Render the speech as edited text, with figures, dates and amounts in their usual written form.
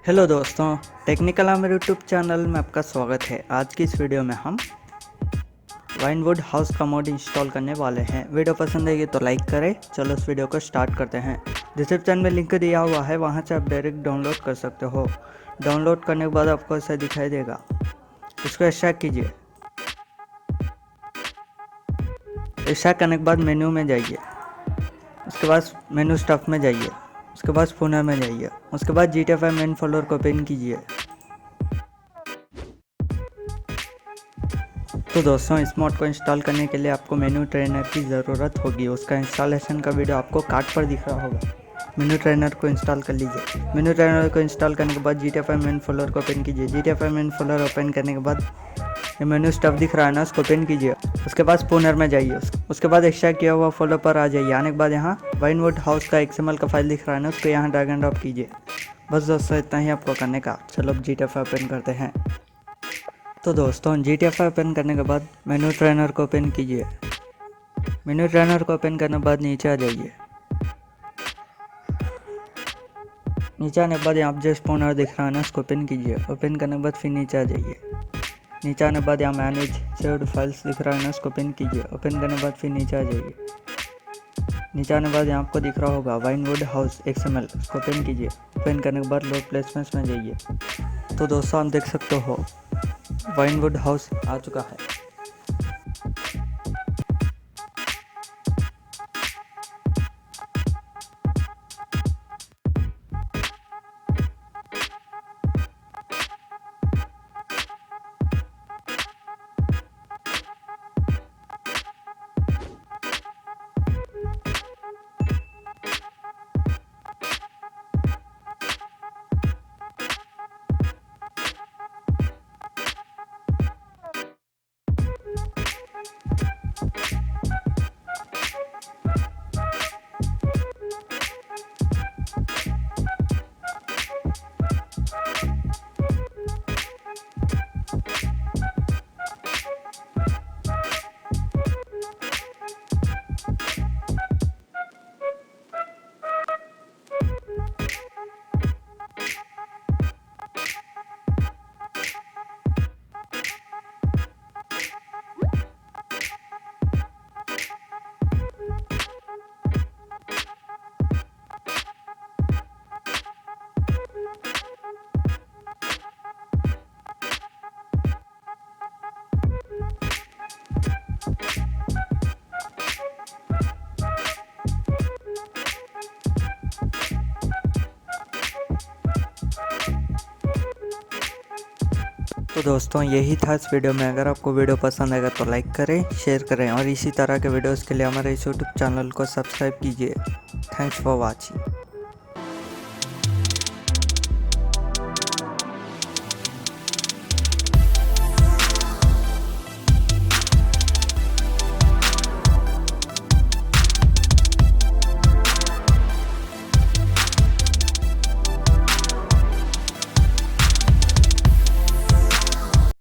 Hello दोस्तों, technical Amer YouTube channel में आपका स्वागत है। आज की इस वीडियो में हम वाइनवुड हाउस का मोड इंस्टॉल करने वाले हैं। वीडियो पसंद आएगी तो लाइक करें। चलो इस वीडियो को स्टार्ट करते हैं। डिस्क्रिप्शन में लिंक दिया हुआ है, वहां से आप डायरेक्ट डाउनलोड कर सकते हो। डाउनलोड करने के बाद आपको ऐसा दिखाई देगा, इसको एक्सट्रैक्ट कीजिए। एक्सट्रैक्ट करने के बाद मेन्यू में जाइए, उसके बाद मेन्यू स्टफ में जाइए, उसके बाद फोनर में जाइए, उसके बाद GTA 5 मेन फोल्डर को ओपन कीजिए। तो दोस्तों, इस मोड को इंस्टॉल करने के लिए आपको मेन्यू ट्रेनर की ज़रूरत होगी। उसका इंस्टॉलेशन का वीडियो आपको कार्ड पर दिख रहा होगा। मेन्यू ट्रेनर को इंस्टॉल कर लीजिए। मेन्यू ट्रेनर को इंस्टॉल करने के बाद GTA 5 मेन फोल्डर को ओपन कीजिए। GTA 5 मेन फोल्डर ओपन करने के बाद ये मेन्यू स्टफ दिख रहा है ना, उसको ओपन कीजिए। उसके बाद स्पूनर में जाइए, उसके बाद एक्सट्रैक्ट किया हुआ फोल्डर पर आ जाइए। आने के बाद यहाँ वाइनवुड हाउस का XML का फाइल दिख रहा है ना, उसको यहाँ ड्रैग एंड ड्रॉप कीजिए। बस दोस्तों, इतना ही आपको करने का। चलो अब GTA 5 ओपन करते हैं। तो दोस्तों, GTA 5 ओपन करने के बाद मेन्यू ट्रेनर को ओपन कीजिए। मेन्यू ट्रेनर को ओपन करने के बाद नीचे आ जाइए। नीचे आने के बाद यहाँ जो स्पूनर दिख रहा है ना, उसको ओपन कीजिए। ओपन करने के बाद फिर नीचे आ जाइए। नीचे आने के बाद यहाँ मैनेज सेव्ड फाइल्स दिख रहा है ना, उसको ओपन कीजिए। ओपन करने के बाद फिर नीचे आ जाइए। नीचे आने के बाद यहाँ आपको दिख रहा होगा वाइनवुड हाउस XML, उसको ओपन कीजिए। ओपन करने के बाद लोड प्लेसमेंट्स में जाइए। तो दोस्तों, आप देख सकते हो वाइनवुड हाउस आ चुका है। तो दोस्तों, यही था इस वीडियो में। अगर आपको वीडियो पसंद आएगा तो लाइक करें, शेयर करें और इसी तरह के वीडियोस के लिए हमारे इस यूट्यूब चैनल को सब्सक्राइब कीजिए। Thanks for watching.